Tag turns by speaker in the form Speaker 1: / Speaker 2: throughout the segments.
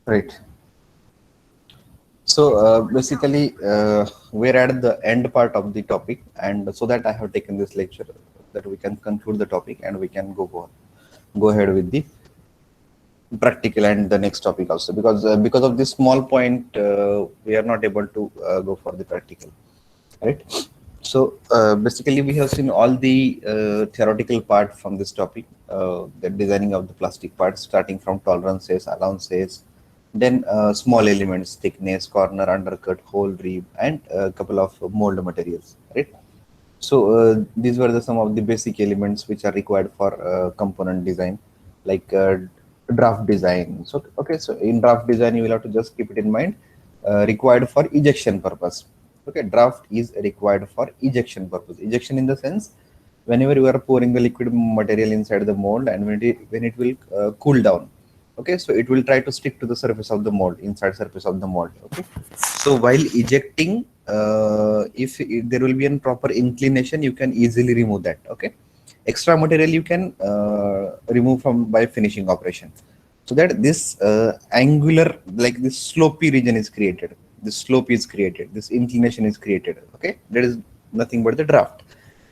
Speaker 1: Right. So basically, we're at the end part of the topic, and so that I have taken this lecture that we can conclude the topic and we can go ahead with the practical and the next topic also, because of this small point we are not able to go for the practical, right? So basically we have seen all the theoretical part from this topic, the designing of the plastic parts, starting from tolerances, allowances, then small elements, thickness, corner, undercut, hole, rib, and a couple of mold materials, right? So these were some of the basic elements which are required for component design, like draft design. So okay, so in draft design you will have to just keep it in mind, required for ejection purpose. Okay, draft is required for ejection purpose. Ejection in the sense, whenever you are pouring the liquid material inside the mold, and when it will cool down. Okay, so it will try to stick to the surface of the mold, inside surface of the mold. Okay, so while ejecting, if there will be a proper inclination, you can easily remove that. Okay, extra material you can remove from by finishing operation, so that this angular, like this slopey region is created, this slope is created, this inclination is created. Okay, that is nothing but the draft.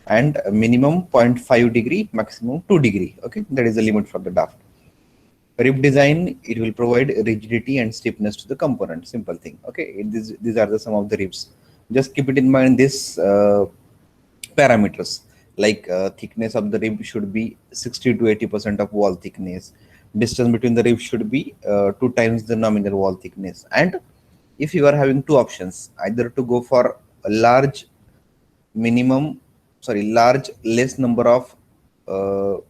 Speaker 1: And minimum 0.5 degree, maximum 2 degree. Okay, that is the limit for the draft. Rib design, it will provide rigidity and stiffness to the component. Simple thing. Okay, these are the some of the ribs. Just keep it in mind, this parameters, like thickness of the rib should be 60 to 80% of wall thickness. Distance between the ribs should be 2 times the nominal wall thickness. And if you are having two options, either to go for a minimum large less number of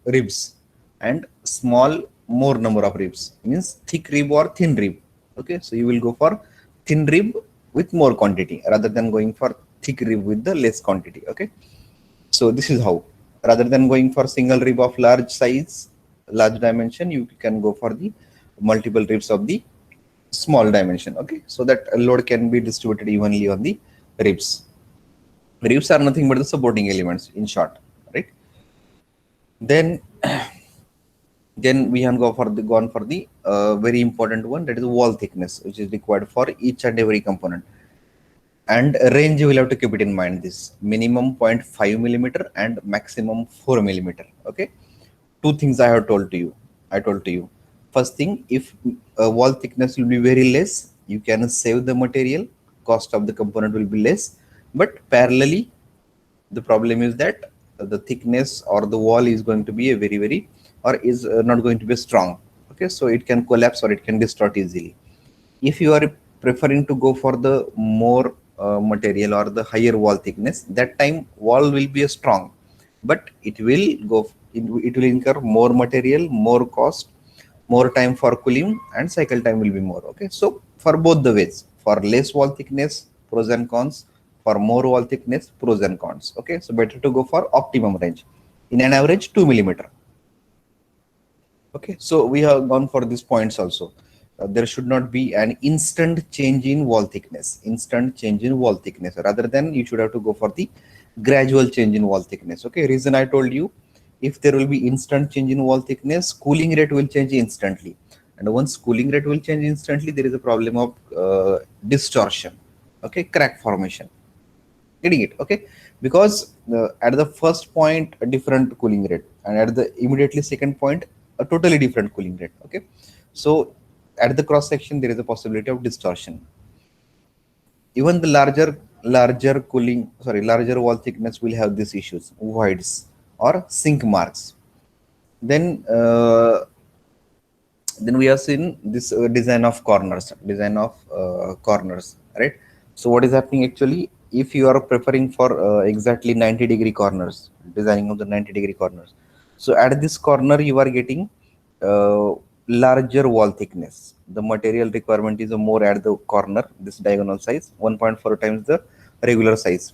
Speaker 1: ribs, and small more number of ribs, means thick rib or thin rib. Okay, so you will go for thin rib with more quantity rather than going for thick rib with the less quantity. Okay, so this is how, rather than going for single rib of large size, large dimension, you can go for the multiple ribs of the small dimension. Okay, so that load can be distributed evenly on the ribs. Ribs are nothing but the supporting elements, in short, right? Then then we have gone for the very important one, that is wall thickness, which is required for each and every component. And range you will have to keep it in mind, this minimum 0.5 millimeter and maximum 4 millimeter. Okay, two things I have told to you. I told to you, first thing, if wall thickness will be very less, you can save the material, cost of the component will be less. But parallelly, the problem is that the thickness or the wall is going to be a very or is not going to be strong. Okay, so it can collapse or it can distort easily. If you are preferring to go for the more material or the higher wall thickness, that time wall will be a strong, but it will incur more material, more cost, more time for cooling, and cycle time will be more. Okay, so for both the ways, for less wall thickness, pros and cons; for more wall thickness, pros and cons. Okay, so better to go for optimum range, in an average 2 millimeter. Okay, so we have gone for these points also. There should not be an instant change in wall thickness. Instant change in wall thickness. Rather than, you should have to go for the gradual change in wall thickness. Okay, reason I told you, if there will be instant change in wall thickness, cooling rate will change instantly. And once cooling rate will change instantly, there is a problem of distortion. Okay, crack formation. Getting it? Okay, because at the first point a different cooling rate, and at the immediately second point a totally different cooling rate. Okay, so at the cross section there is a possibility of distortion. Even the larger wall thickness will have these issues, voids or sink marks. Then uh, then we have seen this design of corners, right? So what is happening actually, if you are preferring for exactly 90-degree corners, designing of the 90-degree corners, so at this corner you are getting uh, larger wall thickness. The material requirement is more at the corner, this diagonal size 1.4 times the regular size.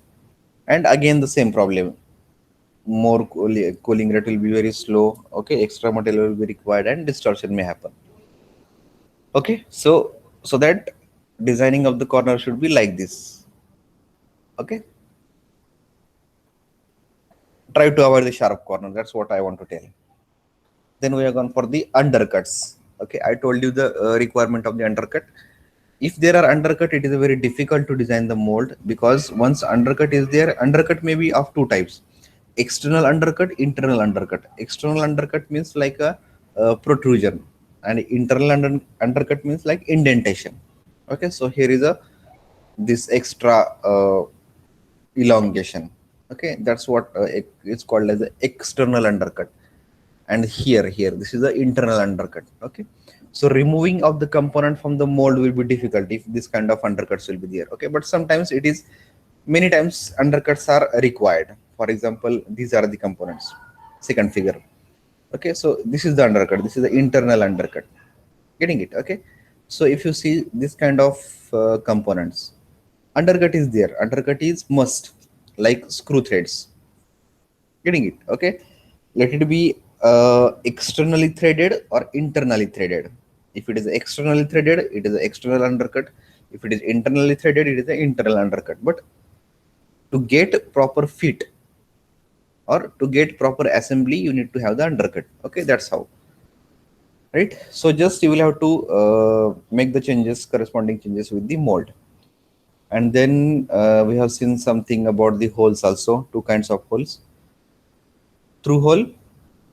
Speaker 1: And again the same problem, more cooling rate will be very slow. Okay, extra material will be required and distortion may happen. Okay, so that designing of the corner should be like this. Okay, try to avoid the sharp corner, that's what I want to tell. Then we are gone for the undercuts. Okay, I told you the requirement of the undercut. If there are undercut, it is very difficult to design the mold, because once undercut is there, undercut may be of two types: external undercut, internal undercut. External undercut means like a protrusion, and internal undercut means like indentation. Okay, so here is a this extra elongation. Okay, that's what it's called as the external undercut. And here this is the internal undercut. Okay, so removing of the component from the mold will be difficult if this kind of undercuts will be there. Okay, but sometimes it is, many times undercuts are required. For example, these are the components, second figure. Okay, so this is the undercut, this is the internal undercut. Getting it? Okay, so if you see this kind of components, undercut is there, undercut is must, like screw threads. Getting it? Okay, let it be externally threaded or internally threaded. If it is externally threaded, it is an external undercut. If it is internally threaded, it is an internal undercut. But to get proper fit or to get proper assembly, you need to have the undercut. Okay, that's how. Right, so just you will have to make the changes, corresponding changes with the mold. And then we have seen something about the holes also, two kinds of holes: through hole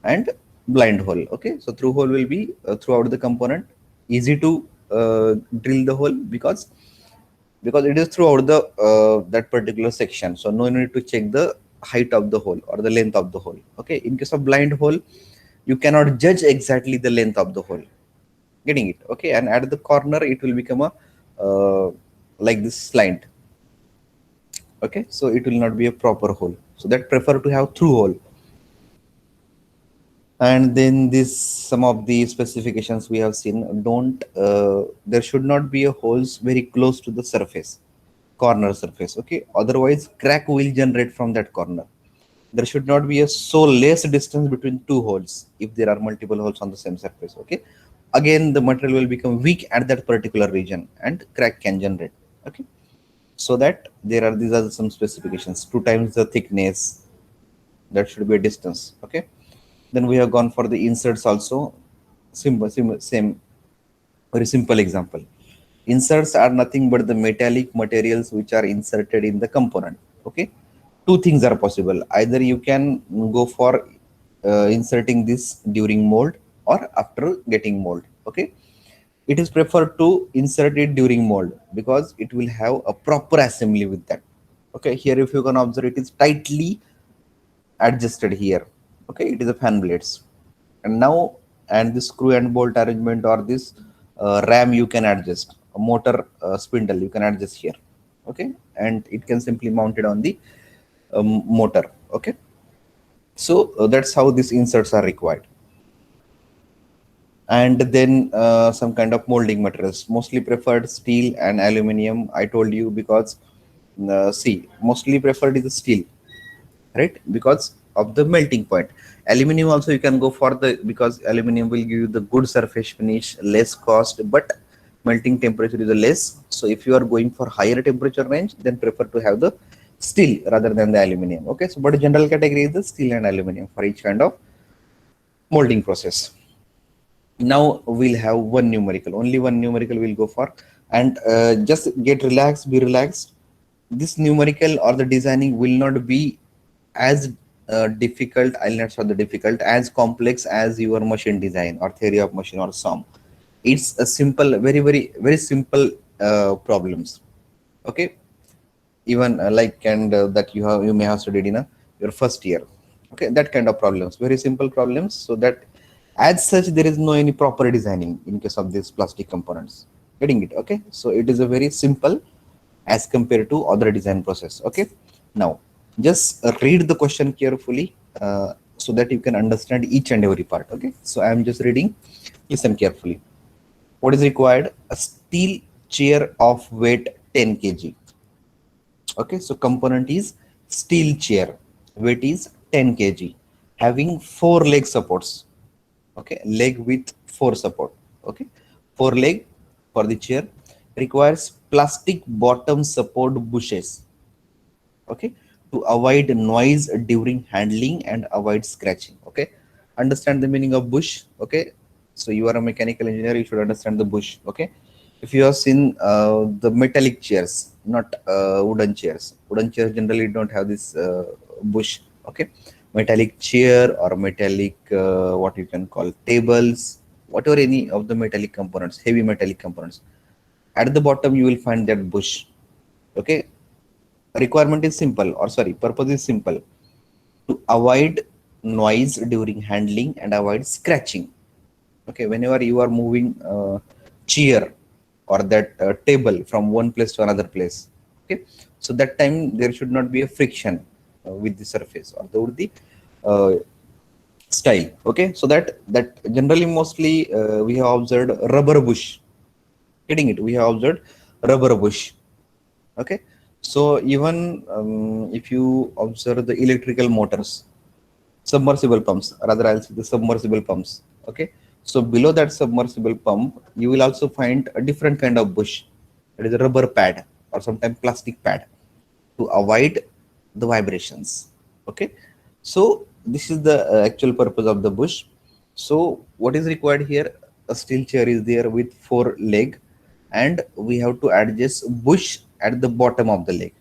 Speaker 1: and blind hole. Okay, so through hole will be throughout the component, easy to drill the hole, because it is throughout the that particular section, so no need to check the height of the hole or the length of the hole. Okay, in case of blind hole, you cannot judge exactly the length of the hole. Getting it? Okay, and at the corner it will become a like this slant. Okay, so it will not be a proper hole, so that prefer to have through hole. And then this, some of the specifications we have seen, don't there should not be a holes very close to the surface, corner surface. Okay, otherwise crack will generate from that corner. There should not be a so less distance between two holes if there are multiple holes on the same surface. Okay, again the material will become weak at that particular region and crack can generate. Okay, so that there are, these are some specifications: two times the thickness, that should be a distance. Okay, then we have gone for the inserts also. Same very simple example. Inserts are nothing but the metallic materials which are inserted in the component. Okay, two things are possible: either you can go for inserting this during mold or after getting mold. Okay, it is preferred to insert it during mold because it will have a proper assembly with that. Okay, here if you can observe, it is tightly adjusted here. Okay, it is a fan blades, and now, and this screw and bolt arrangement or this ram you can adjust, a motor spindle you can adjust here. Okay, and it can simply mount it on the motor. Okay, so that's how these inserts are required. And then some kind of molding materials, mostly preferred steel and aluminum. I told you because see, mostly preferred is the steel, right? Because of the melting point. Aluminum also you can go for the, because aluminum will give you the good surface finish, less cost, but melting temperature is less. So if you are going for higher temperature range, then prefer to have the steel rather than the aluminum. Okay, so but general category is the steel and aluminum for each kind of molding process. Now we'll have one numerical, only one numerical we'll go for, and just get relaxed, be relaxed. This numerical or the designing will not be as difficult, I'll not say the difficult, as complex as your machine design or theory of machine or SOM. It's a simple, very simple problems. Okay, even like, and that you may have studied in your first year. Okay, that kind of problems, very simple problems, so that as such there is no any proper designing in case of these plastic components. Getting it? Okay, so it is a very simple as compared to other design process. Okay, now just read the question carefully so that you can understand each and every part. Okay, so I am just reading, listen carefully. What is required? A steel chair of weight 10 kg. Okay, so component is steel chair, weight is 10 kg, having 4 leg supports. Okay, leg with 4 support. Okay, 4 leg for the chair, requires plastic bottom support bushes. Okay, to avoid noise during handling and avoid scratching. Okay, understand the meaning of bush. Okay, So you are a mechanical engineer, you should understand the bush. Okay, if you have seen the metallic chairs, not wooden chairs. Wooden chairs generally don't have this bush. Okay, metallic chair or metallic what you can call tables, whatever any of the metallic components, heavy metallic components. At the bottom, you will find that bush. Okay, requirement is simple, or sorry, purpose is simple: to avoid noise during handling and avoid scratching. Okay, whenever you are moving chair or that table from one place to another place, okay, so that time there should not be a friction with the surface or the uh, style. Okay, so that generally mostly we have observed rubber bush. Getting it? We have observed rubber bush. Okay, so even if you observe the electrical motors, submersible pumps, rather I'll say the submersible pumps. Okay, so below that submersible pump you will also find a different kind of bush, that is a rubber pad or sometimes plastic pad, to avoid the vibrations. Okay, so this is the actual purpose of the bush. So what is required here? A steel chair is there with 4 legs, and we have to adjust bush at the bottom of the leg.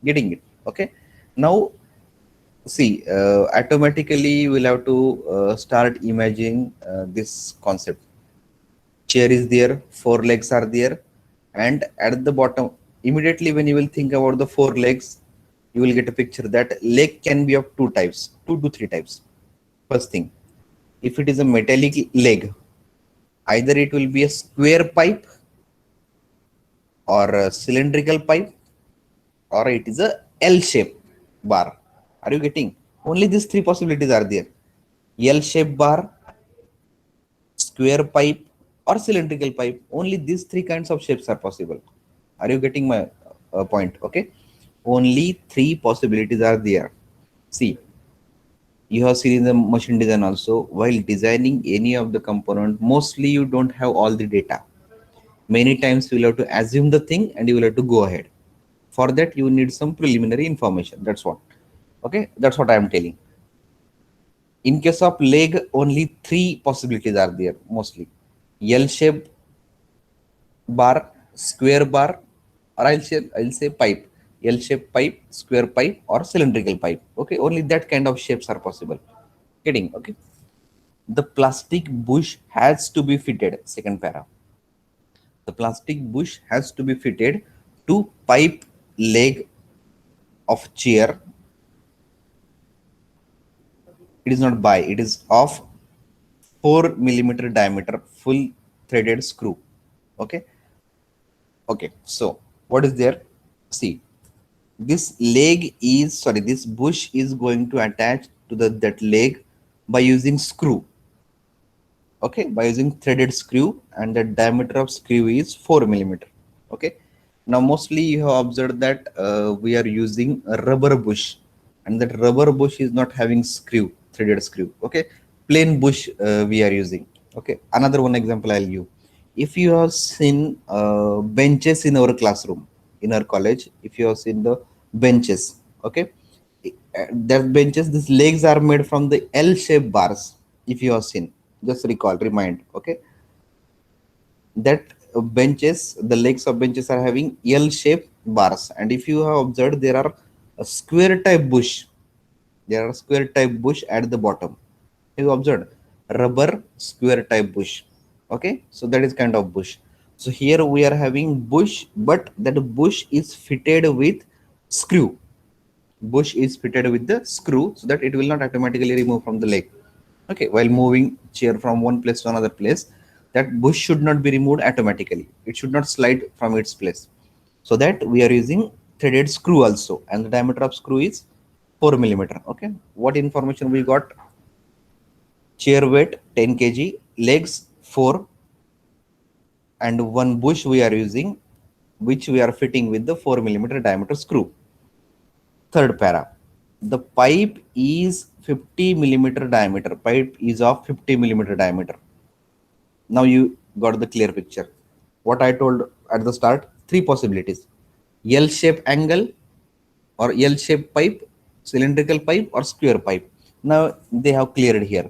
Speaker 1: Getting it? Okay, now see, automatically we'll have to start imagining this concept. Chair is there, 4 legs are there, and at the bottom, immediately when you will think about the 4 legs, you will get a picture that leg can be of 2 types, 2 to 3 types. First thing, if it is a metallic leg, either it will be a square pipe or a cylindrical pipe, or it is a L shape bar. Are you getting? Only these 3 possibilities are there: L shape bar, square pipe, or cylindrical pipe. Only these 3 kinds of shapes are possible. Are you getting my point? Okay, only 3 possibilities are there. See, you have seen in the machine design also, while designing any of the component, mostly you don't have all the data. Many times you will have to assume the thing and you will have to go ahead. For that you need some preliminary information. That's what. Okay, that's what I am telling. In case of leg, only 3 possibilities are there mostly: L shape bar, square bar, or I'll say pipe. L shape pipe, square pipe, or cylindrical pipe. Okay, only that kind of shapes are possible. Getting? Okay. The plastic bush has to be fitted. Second para. The plastic bush has to be fitted to pipe leg of chair. It is not by, it is of 4 millimeter diameter full threaded screw. Okay. Okay. So what is there? See, this bush is going to attach to that leg by using screw. Okay, by using threaded screw, and the diameter of screw is 4 millimeter. Okay, now mostly you have observed that we are using a rubber bush, and that rubber bush is not having screw, threaded screw. Okay, plain bush we are using. Okay, another one example I'll give. If you have seen benches in our classroom, in our college, if you have seen the benches, okay, that benches, these legs are made from the L-shaped bars. If you have seen, just recall, remind. Okay, that benches, the legs of benches are having L-shaped bars, and if you have observed, there are a square type bush. There are square type bush at the bottom. You observed rubber square type bush. Okay, so that is kind of bush. So here we are having bush, but that bush is fitted with screw. Bush is fitted with the screw so that it will not automatically remove from the leg. Okay, while moving chair from one place to another place, that bush should not be removed automatically. It should not slide from its place. So that we are using threaded screw also, and the diameter of screw is 4 millimeter. Okay, what information we got? Chair weight 10 kg, legs 4, and one bush we are using, which we are fitting with the 4 millimeter diameter screw. Third para. The pipe is 50 millimeter diameter. Pipe is of 50 millimeter diameter. Now you got the clear picture. What I told at the start, 3 possibilities: L-shape angle, or L-shape pipe, cylindrical pipe, or square pipe. Now they have cleared here.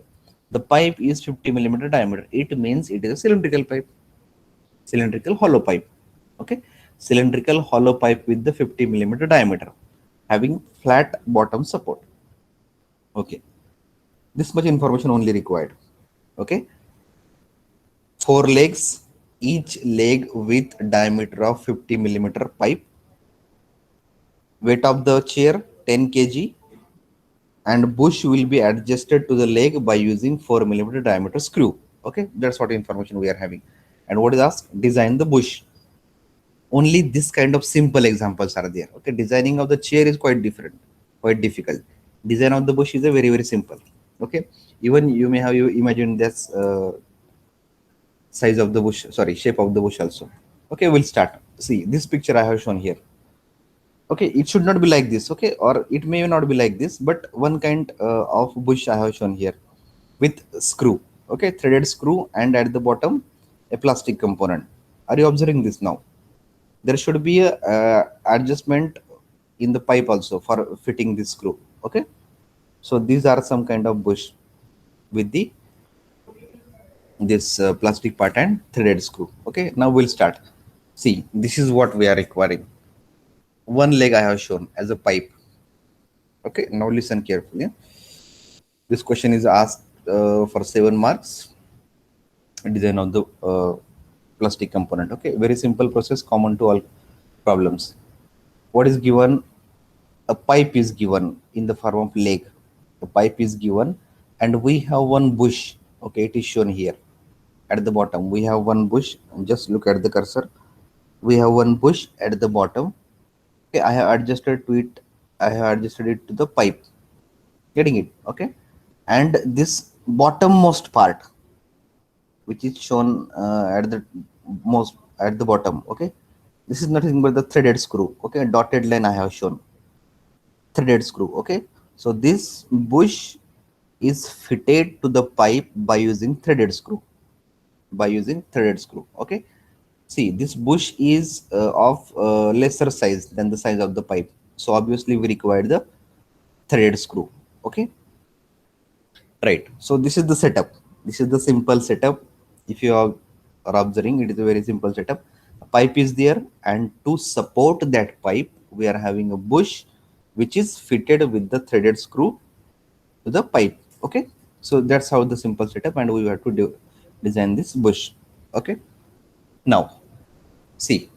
Speaker 1: The pipe is 50 millimeter diameter. It means it is a cylindrical pipe, cylindrical hollow pipe. Okay, cylindrical hollow pipe with the 50 millimeter diameter, having flat bottom support. Okay, this much information only required. Okay, 4 legs, each leg with diameter of 50 millimeter pipe. Weight of the chair 10 kg, and bush will be adjusted to the leg by using 4 millimeter diameter screw. Okay, that's what information we are having. And what is asked? Design the bush. Only this kind of simple examples are there. Okay, designing of the chair is quite different, quite difficult. Design of the bush is a very, very simple. Okay, even you may have you imagine this size of the bush, sorry, shape of the bush also. Okay, we'll start. See this picture I have shown here. Okay, it should not be like this. Okay, or it may not be like this, but one kind of bush I have shown here with screw. Okay, threaded screw, and at the bottom a plastic component. Are you observing this now? There should be a adjustment in the pipe also for fitting this screw. Okay, so these are some kind of bush with the this plastic part and threaded screw. Okay, now we'll start. See, this is what we are requiring. One leg I have shown as a pipe. Okay, now listen carefully. This question is asked for 7 marks. Design of the plastic component. Okay, very simple process, common to all problems. What is given? A pipe is given in the form of leg. A pipe is given, and we have one bush. Okay, it is shown here at the bottom. We have one bush. Just look at the cursor. We have one bush at the bottom. Okay, I have adjusted to it. I have adjusted it to the pipe. Getting it? Okay, and this bottommost part, which is shown at the most at the bottom. Okay, this is nothing but the threaded screw. Okay, dotted line I have shown, threaded screw. Okay, so this bush is fitted to the pipe by using threaded screw, by using threaded screw. Okay, see, this bush is of lesser size than the size of the pipe, so obviously we require the threaded screw. Okay, right. So this is the setup. This is the simple setup. If you are observing, it is a very simple setup. A pipe is there, and to support that pipe we are having a bush which is fitted with the threaded screw to the pipe. Okay, so that's how the simple setup, and we have to design this bush. Okay, now see,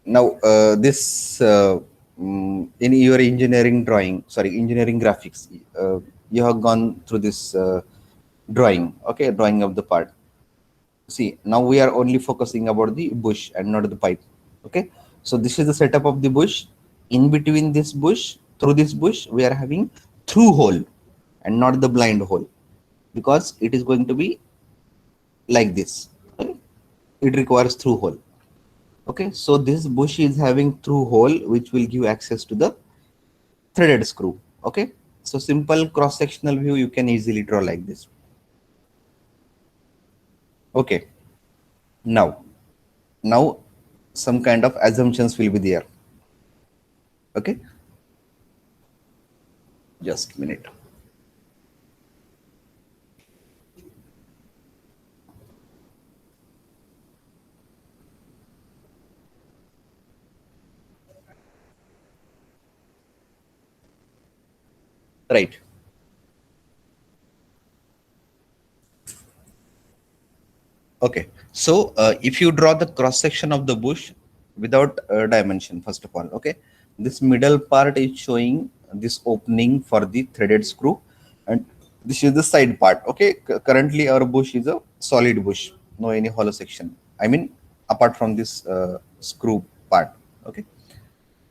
Speaker 1: now this in your engineering drawing, sorry, engineering graphics, you have gone through this drawing. Okay, drawing of the part. See, now we are only focusing about the bush and not the pipe. Okay, so this is the setup of the bush. In between this bush, through this bush, we are having through hole and not the blind hole, because it is going to be like this. Okay? It requires through hole. Okay, so this bush is having through hole which will give access to the threaded screw. Okay, so simple cross sectional view you can easily draw like this. Okay, now some kind of assumptions will be there. Okay, just a minute. Right. Okay, so if you draw the cross section of the bush without dimension, first of all, okay, this middle part is showing this opening for the threaded screw, and this is the side part. Okay, currently our bush is a solid bush, no any hollow section. I mean, apart from this screw part. Okay,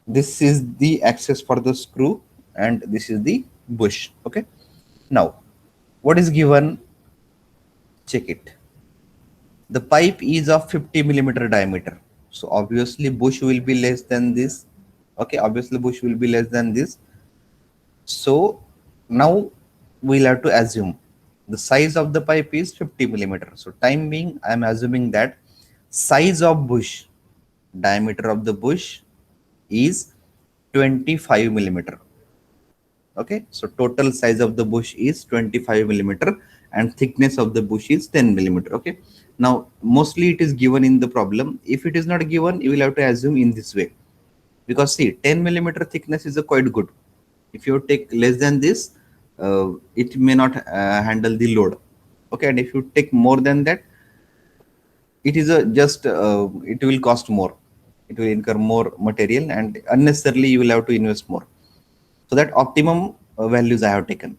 Speaker 1: this is the access for the screw, and this is the bush. Okay, now what is given? Check it. The pipe is of 50 millimeter diameter, so obviously bush will be less than this. Okay, obviously bush will be less than this. So now we'll have to assume the size of the pipe is 50 millimeter. So time being, I am assuming that size of bush, diameter of the bush is 25 millimeter. Okay, so total size of the bush is 25 millimeter and thickness of the bush is 10 millimeter. Okay, now mostly it is given in the problem. If it is not given, you will have to assume in this way, because see, 10 millimeter thickness is a quite good. If you take less than this, it may not handle the load. Okay, and if you take more than that, it is a just it will cost more, it will incur more material, and unnecessarily you will have to invest more. So that optimum values I have taken,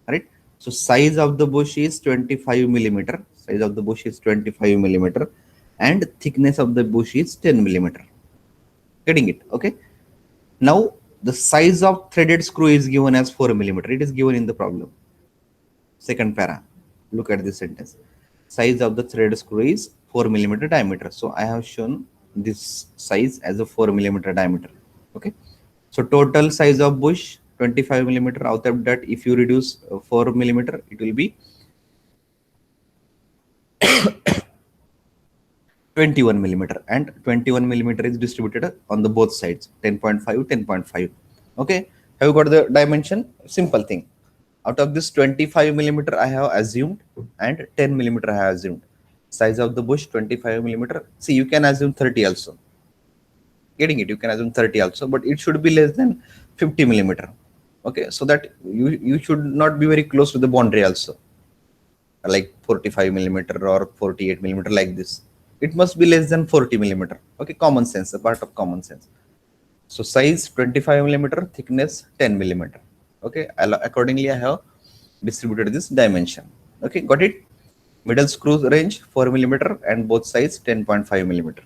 Speaker 1: right? So size of the bush is 25 millimeter, size of the bush is 25 millimeter, and thickness of the bush is 10 millimeter. Getting it? Okay. Now the size of threaded screw is given as 4 millimeter. It is given in the problem. Second para. Look at this sentence. Size of the thread screw is 4 millimeter diameter. So I have shown this size as a 4 millimeter diameter. Okay. So total size of bush 25 millimeter. Out of that, if you reduce 4 millimeter, it will be 21 millimeter, and 21 millimeter is distributed on the both sides, 10.5, 10.5. Okay. Have you got the dimension? Simple thing. Out of this 25 millimeter I have assumed, and 10 millimeter I have assumed. Size of the bush 25 millimeter. See, you can assume 30 also. Getting it? You can assume 30 also, but it should be less than 50 millimeter. Okay, so that you should not be very close to the boundary also, like 45 millimeter or 48 millimeter, like this. It must be less than 40 millimeter. Okay, common sense, a part of common sense. So size 25 millimeter, thickness 10 millimeter. Okay, accordingly I have distributed this dimension. Okay, got it? Middle screw range 4 millimeter and both sides 10.5 millimeter.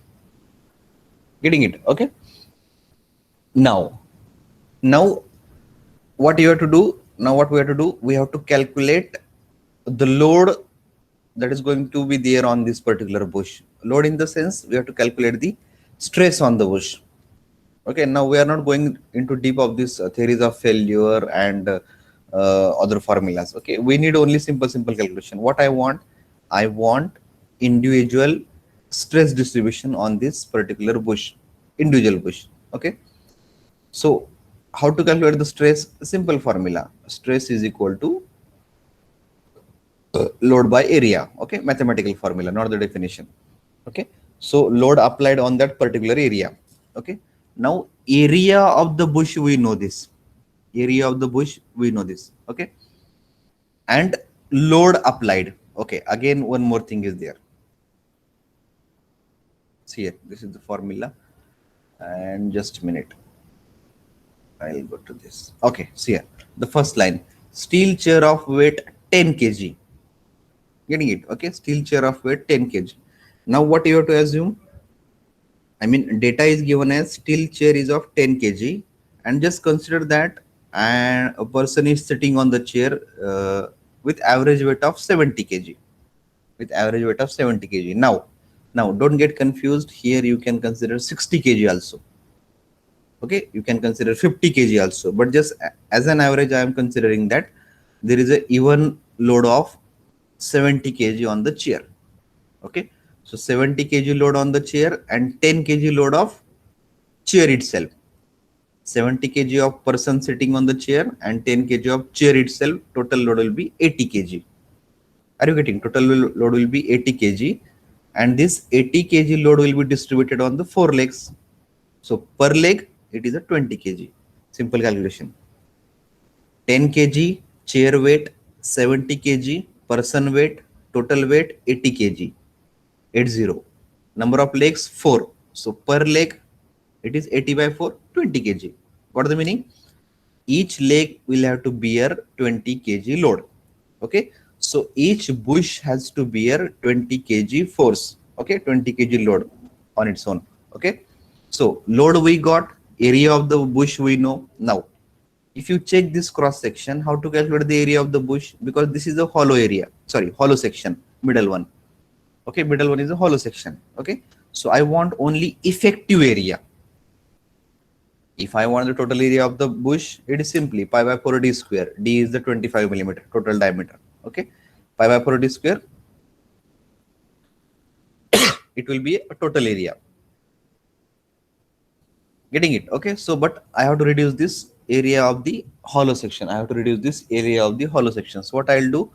Speaker 1: Getting it? Okay. Now what you have to do? Now what we have to do? We have to calculate the load that is going to be there on this particular bush. Load in the sense we have to calculate the stress on the bush. Okay, now we are not going into deep of this theories of failure and other formulas. Okay, we need only simple calculation. What I want individual stress distribution on this particular bush, individual bush. Okay, so how to calculate the stress? Simple formula: stress is equal to load by area. Okay, mathematical formula, not the definition. Okay, so load applied on that particular area. Okay, now area of the bush, we know this. Area of the bush, we know this. Okay, and load applied. Okay, again one more thing is there. See here, this is the formula, and just a minute, I'll go to this. Okay, see here, the first line: steel chair of weight 10 kg. Getting it? Okay, steel chair of weight 10 kg. Now what you have to assume? I mean, data is given as steel chair is of 10 kg, and just consider that and a person is sitting on the chair with average weight of 70 kg. With average weight of 70 kg. Now don't get confused. Here you can consider 60 kg also. Okay, you can consider 50 kg also, but just as an average, I am considering that there is a even load of 70 kg on the chair. Okay, so 70 kg load on the chair and 10 kg load of chair itself. 70 kg of person sitting on the chair and 10 kg of chair itself. Total load will be 80 kg. Are you getting? Total load will be 80 kg, and this 80 kg load will be distributed on the 4 legs. So per leg it is a 20 kg. Simple calculation. 10 kg chair weight, 70 kg person weight, total weight 80 kg. 80. Number of legs 4. So per leg it is 80 by 4, 20 kg. What is the meaning? Each leg will have to bear 20 kg load. Okay, so each bush has to bear 20 kg force. Okay, 20 kg load on its own. Okay, so load we got, area of the bush we know. Now if you check this cross section, how to calculate the area of the bush? Because this is a hollow area, sorry, hollow section, middle one. Okay, middle one is a hollow section. Okay, so I want only effective area. If I want the total area of the bush, it is simply pi by 4 d square. D is the 25 millimeter total diameter. Okay, pi by 4 d square, it will be a total area. Getting it? Okay, so but I have to reduce this area of the hollow section. I have to reduce this area of the hollow section. So what I'll do,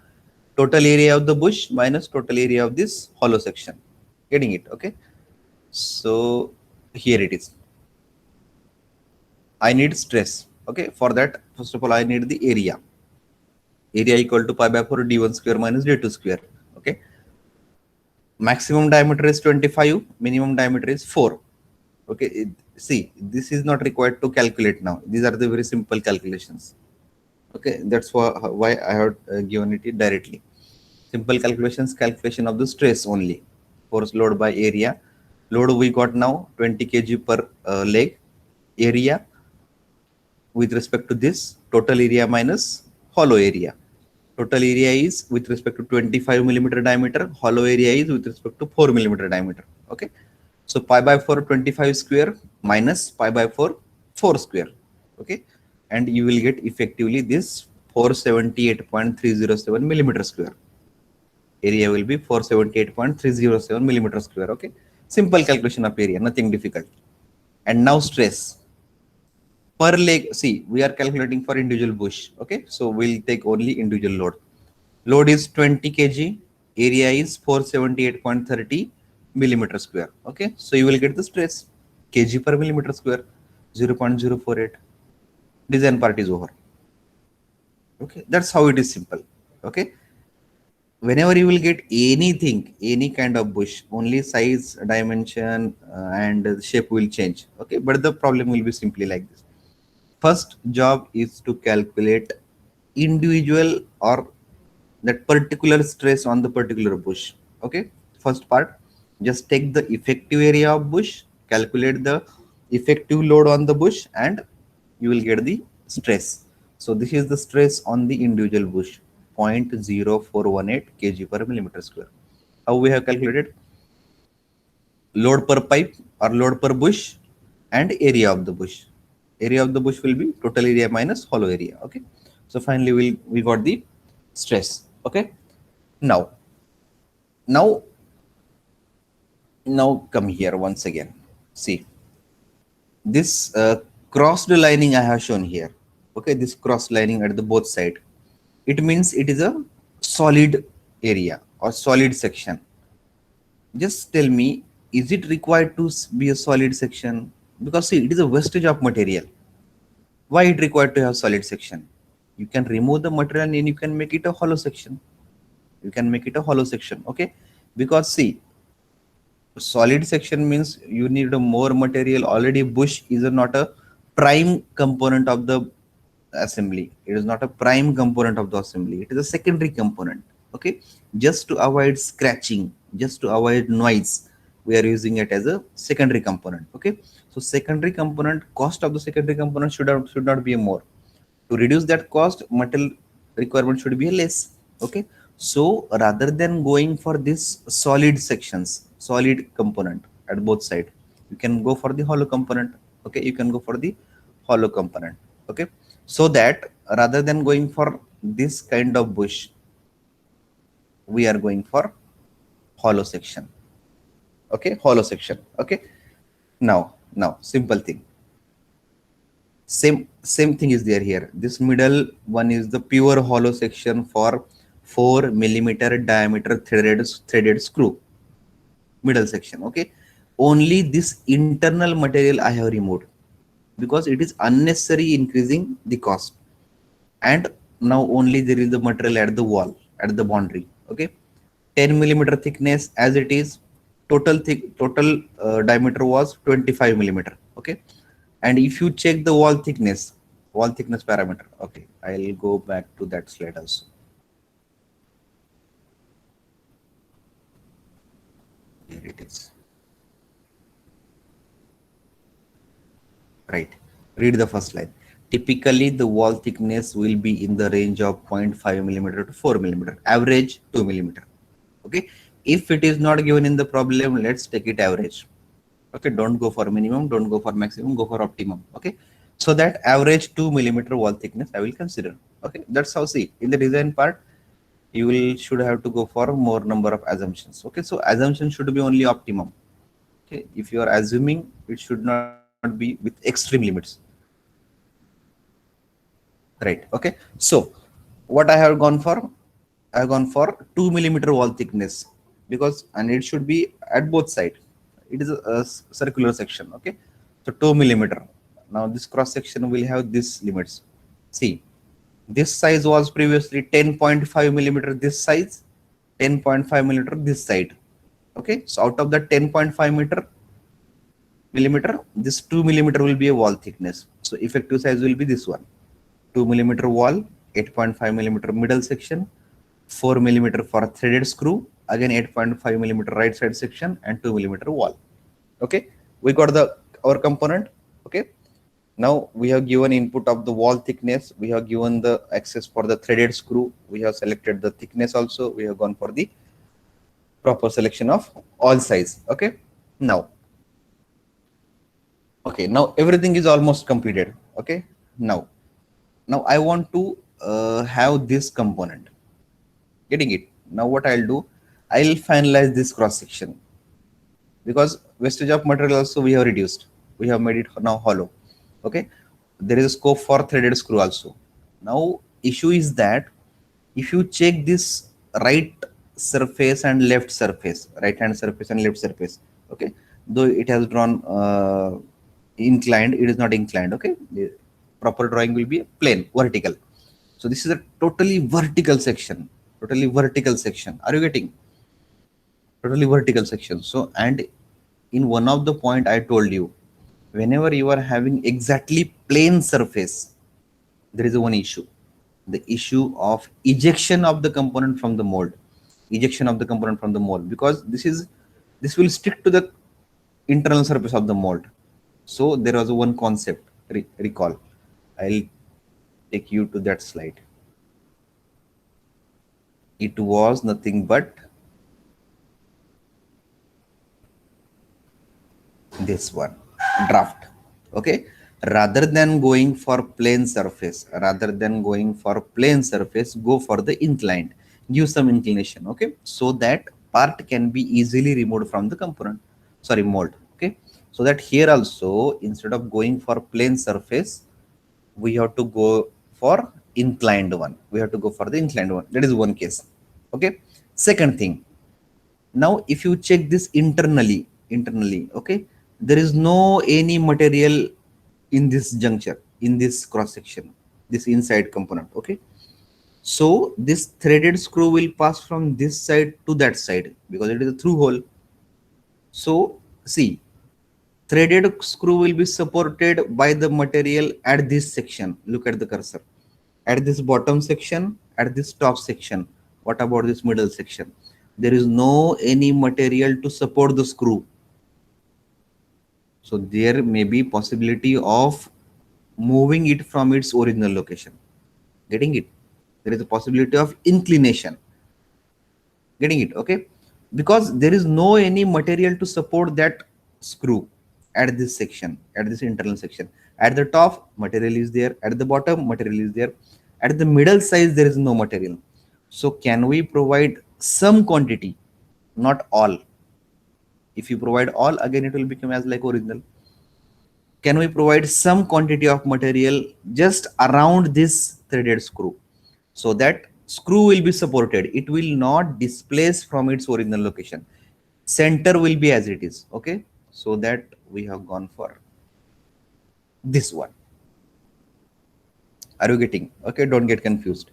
Speaker 1: total area of the bush minus total area of this hollow section. Getting it? Okay. So here it is. I need stress. Okay. For that, first of all, I need the area. Area equal to pi by 4 d1 square minus d2 square. Okay. Maximum diameter is 25. Minimum diameter is 4. Okay. See, this is not required to calculate now. These are the very simple calculations. Okay. That's why I have given it directly. Simple calculations, calculation of the stress only. Force load by area. Load we got now 20 kg per leg. Area with respect to this, total area minus hollow area. Total area is with respect to 25 millimeter diameter. Hollow area is with respect to 4 millimeter diameter. Okay. So pi by 4 25 square minus pi by 4 4 square. Okay. And you will get effectively this 478.307 millimeter square. Area will be 478.307 millimeter square. Okay. Simple calculation of area, nothing difficult. And now stress. Per leg, see, we are calculating for individual bush. Okay. So we'll take only individual load. Load is 20 kg. Area is 478.30 millimeter square. Okay. So you will get the stress. Kg per millimeter square, 0.048. Design part is over. Okay. That's how it is simple. Okay. Whenever you will get anything, any kind of bush, only size, dimension, and shape will change. Okay. But the problem will be simply like this. First job is to calculate individual or that particular stress on the particular bush. Okay. First part, just take the effective area of bush, calculate the effective load on the bush, and you will get the stress. So this is the stress on the individual bush, 0.0418 kg per millimeter square. How we have calculated? Load per pipe or load per bush and area of the bush. Area of the bush will be total area minus hollow area. Okay. So finally we got the stress. Okay. Now come here once again. See this crossed lining I have shown here. Okay. This cross lining at the both side. It means it is a solid area or solid section. Just tell me, is it required to be a solid section? Because see, it is a wastage of material. Why it required to have solid section? You can remove the material and you can make it a hollow section. You can make it a hollow section. Okay. Because see, solid section means you need a more material. Already bush is not a prime component of the assembly. It is not a prime component of the assembly. It is a secondary component. Okay. Just to avoid scratching, just to avoid noise, we are using it as a secondary component. Okay. So secondary component, cost of the secondary component should not be more. To reduce that cost, material requirement should be less. Okay. So rather than going for this solid sections, solid component at both sides, you can go for the hollow component. Okay. You can go for the hollow component. Okay. So that rather than going for this kind of bush, we are going for hollow section. Okay. Hollow section. Okay. Now simple thing. Same thing is there here. This middle one is the pure hollow section for 4 millimeter diameter threaded screw. Middle section. Okay. Only this internal material I have removed because it is unnecessary increasing the cost. And now only there is the material at the wall, at the boundary. Okay. 10 millimeter thickness as it is. Total diameter was 25 millimeter. Okay. And if you check the wall thickness parameter. Okay. I'll go back to that slide also. Here it is. Right. Read the first line. Typically, the wall thickness will be in the range of 0.5 millimeter to 4 millimeter. Average 2 millimeter. Okay. If it is not given in the problem, let's take it average. Okay. Don't go for minimum. Don't go for maximum. Go for optimum. Okay. So that average 2 millimeter wall thickness I will consider. Okay. That's how, see, in the design part, you should have to go for more number of assumptions. Okay. So assumption should be only optimum. Okay. If you are assuming, it should not be with extreme limits. right? Okay, so what I have gone for, I have gone for 2 mm wall thickness, because and it should be at both sides. It is a circular section. Okay, so 2 mm. Now this cross section will have this limits. See, this size was previously 10.5 mm this size, 10.5 mm this side. Okay, so out of the 10.5 millimeter, this 2 mm will be a wall thickness. So effective size will be this one: 2 mm wall, 8.5 mm middle section, 4 mm for threaded screw, again 8.5 mm right side section, and 2 mm wall. Okay, we got the our component. Okay, now we have given input of the wall thickness, we have given the access for the threaded screw, we have selected the thickness also, we have gone for the proper selection of all size. Okay, now now everything is almost completed. Okay, now I want to have this component. Getting it? Now what I'll do, I'll finalize this cross section, because wastage of material also we have reduced. We have made it now hollow. Okay, there is a scope for threaded screw also. Now issue is that if you check this right surface and left surface, right hand surface and left surface, okay, though it has drawn inclined, it is not inclined. Okay, the proper drawing will be plain vertical. So this is a totally vertical section, totally vertical section. Are you getting? Totally vertical section. So, and in one of the point I told you, whenever you are having exactly plane surface, there is one issue, the issue of ejection of the component from the mold, ejection of the component from the mold, because this will stick to the internal surface of the mold. So there was one concept, recall. I'll take you to that slide. It was nothing but this one, draft. Okay, rather than going for plane surface, go for the inclined, give some inclination. Okay, so that part can be easily removed from the component, sorry, mold. Okay, so that here also, instead of going for plane surface, we have to go for inclined one. We have to go for the inclined one. That is one case. Okay, second thing, now if you check this internally, okay, there is no any material in this juncture, in this cross section, this inside component. Okay, so this threaded screw will pass from this side to that side, because it is a through hole. So see, threaded screw will be supported by the material at this section. Look at the cursor, at this bottom section, at this top section. What about this middle section? There is no any material to support the screw. So there may be possibility of moving it from its original location. Getting it? There is a possibility of inclination. Getting it? Okay, because there is no any material to support that screw at this section, at this internal section. At the top, material is there. At the bottom, material is there. At the middle size, there is no material. So can we provide some quantity, not all? If you provide all, again it will become as like original. Can we provide some quantity of material just around this threaded screw, so that screw will be supported, it will not displace from its original location, center will be as it is. Okay, so that we have gone for this one. Are you getting? Okay, don't get confused.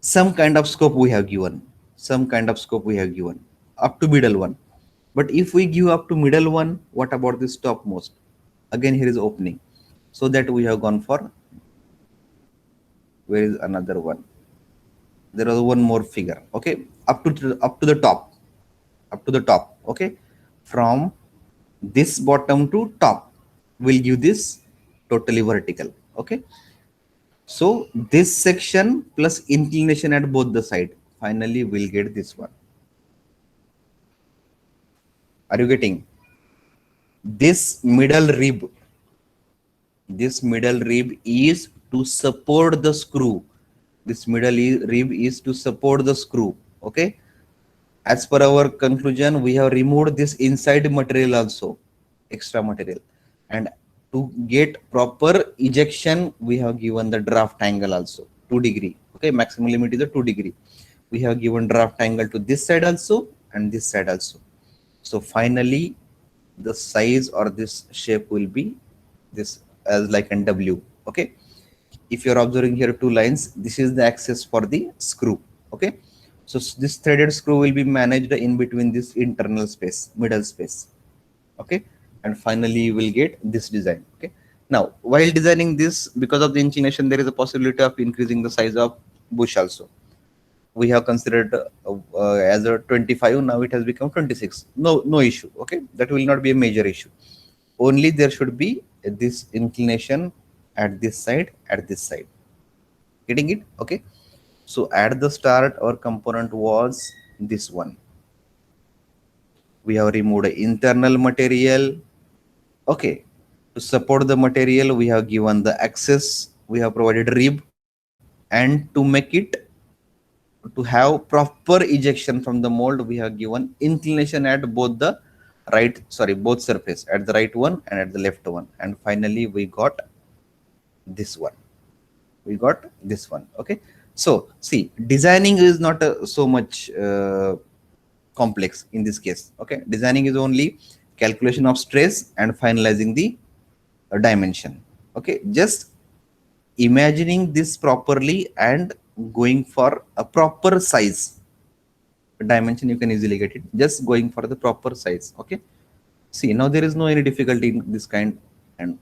Speaker 1: Some kind of scope we have given, up to middle one. But if we give up to middle one, what about this topmost? Again here is opening, so that we have gone for, where is another one? There was one more figure. Okay, up to the top. Okay, from this bottom to top will give this totally vertical. Okay, so this section plus inclination at both the side, finally we'll get this one. Are you getting? This middle rib is to support the screw. This rib is to support the screw. Okay, as per our conclusion, we have removed this inside material also, extra material, and To get proper ejection, we have given the draft angle also 2 degree. Okay, maximum limit is a 2 degree. We have given draft angle to this side also and this side also. So finally, the size or this shape will be this as like an W. Okay, if you're observing here two lines, this is the axis for the screw. Okay, so this threaded screw will be managed in between this internal space, middle space. Okay, and finally you will get this design. Okay, now while designing this, because of the inclination, there is a possibility of increasing the size of bush also. We have considered as a 25, now it has become 26. No issue. Okay, that will not be a major issue. Only there should be this inclination at this side, getting it? Okay, so at the start our component was this one. We have removed internal material. Okay, to support the material, we have given the axis, we have provided rib, and to make it to have proper ejection from the mold, we have given inclination at both the both surface, at the right one and at the left one. And finally we got this one. Okay, so see, designing is not so much complex in this case. Okay, designing is only calculation of stress and finalizing the dimension. Okay, just imagining this properly and going for a proper size dimension, you can easily get it, just going for the proper size. Okay, see, now there is no any difficulty in this kind, and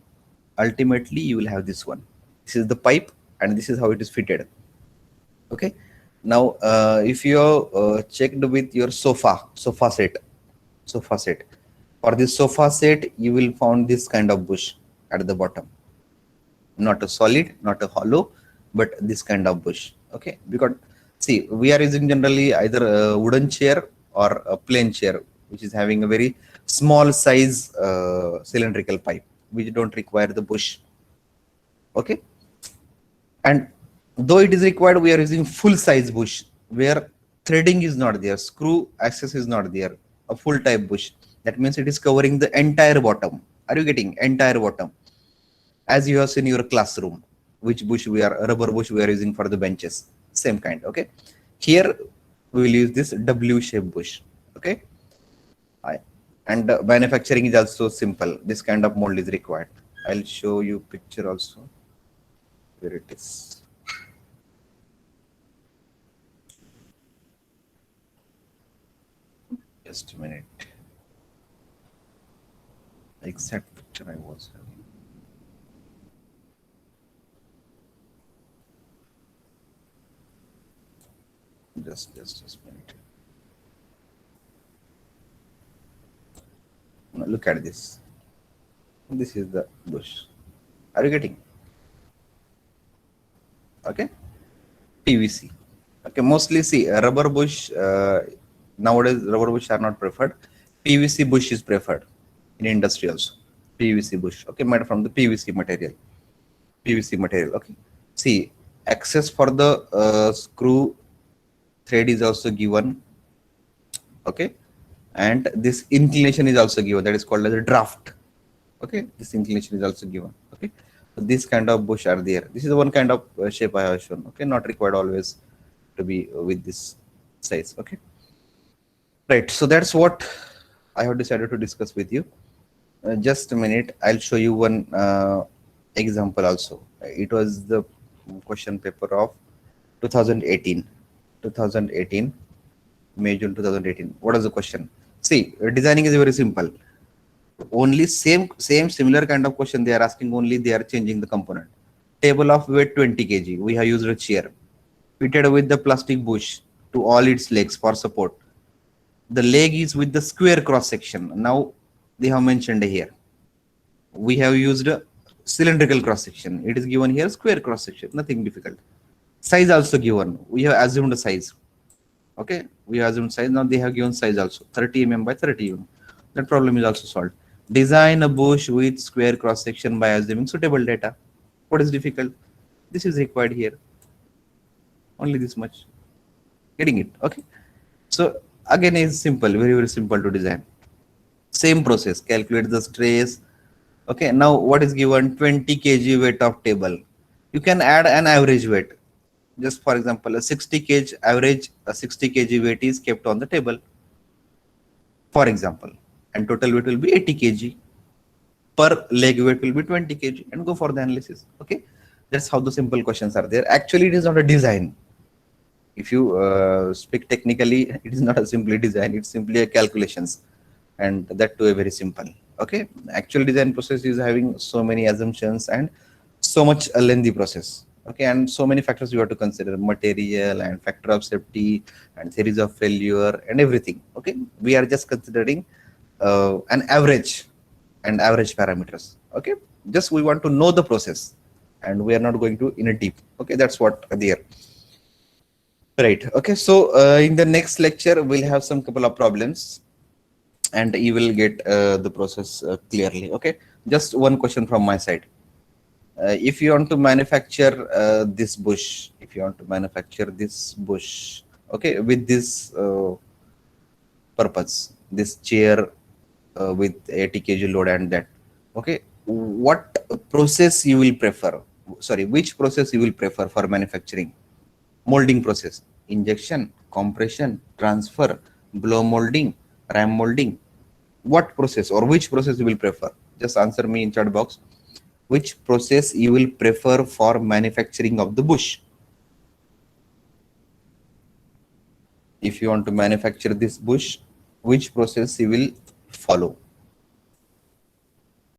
Speaker 1: ultimately you will have this one. This is the pipe and this is how it is fitted. Okay, now if you checked with your sofa set, for this sofa set you will found this kind of bush at the bottom, not a solid, not a hollow, but this kind of bush. Okay, because see, we are using generally either a wooden chair or a plain chair, which is having a very small size cylindrical pipe, which don't require the bush. Okay, and though it is required, we are using full size bush where threading is not there, screw access is not there, a full type bush. That means it is covering the entire bottom. Are you getting entire bottom? As you have seen in your classroom, which bush we are, rubber bush we are using for the benches, same kind. Okay, here we will use this W shape bush. Okay, and manufacturing is also simple. This kind of mold is required. I'll show you picture also where it is. Just a minute. Exact picture I was having. Just a minute. Now look at this. This is the bush. Are you getting? Okay, PVC. Okay, mostly see rubber bush. Nowadays, rubber bush are not preferred. PVC bush is preferred in industry also. PVC bush. Okay, made from the PVC material. Okay. See, access for the screw thread is also given. Okay, and this inclination is also given. That is called as a draft. Okay, this inclination is also given. Okay, so this kind of bush are there. This is one kind of shape I have shown. Okay, not required always to be with this size. Okay, right. So that's what I have decided to discuss with you. Just a minute, I'll show you one example also. It was the question paper of 2018. May June 2018. What is the question? See, designing is very simple. Only same similar kind of question they are asking, only they are changing the component. Table of weight 20 kg. We have used a chair fitted with the plastic bush to all its legs for support. The leg is with the square cross section. Now they have mentioned here. We have used a cylindrical cross section. It is given here square cross section. Nothing difficult. Size also given. We have assumed a size. Okay, we have assumed size. Now they have given size also 30 mm by 30 mm. That problem is also solved. Design a bush with square cross section by assuming suitable data. What is difficult? This is required here. Only this much. Getting it? Okay. So again, is simple, very simple to design. Same process. Calculate the stress, Okay, now what is given? 20 kg weight of table. You can add an average weight. Just for example, a 60 kg average, a 60 kg weight is kept on the table, for example, and total weight will be 80 kg. Per leg weight will be 20 kg, and go for the analysis. Okay, that's how the simple questions are there. Actually, it is not a design. If you speak technically, it is not a simply design, it's simply a calculations, and that too a very simple. Okay, actual design process is having so many assumptions and so much a lengthy process. Okay, and so many factors you have to consider: material and factor of safety and theories of failure and everything. Okay, we are just considering an average and average parameters. Okay, just we want to know the process, and we are not going to in a deep. Okay, that's what there. Right. Okay. So in the next lecture, we'll have some couple of problems, and you will get the process clearly. Okay. Just one question from my side. If you want to manufacture this bush, if you want to manufacture this bush, okay, with this purpose, this chair with 80 kg load and that, okay, what process you will prefer? Sorry, which process you will prefer for manufacturing? Molding process: injection, compression, transfer, blow molding, ram molding. What process or which process you will prefer? Just answer me in chat box. Which process you will prefer for manufacturing of the bush? If you want to manufacture this bush, which process you will follow?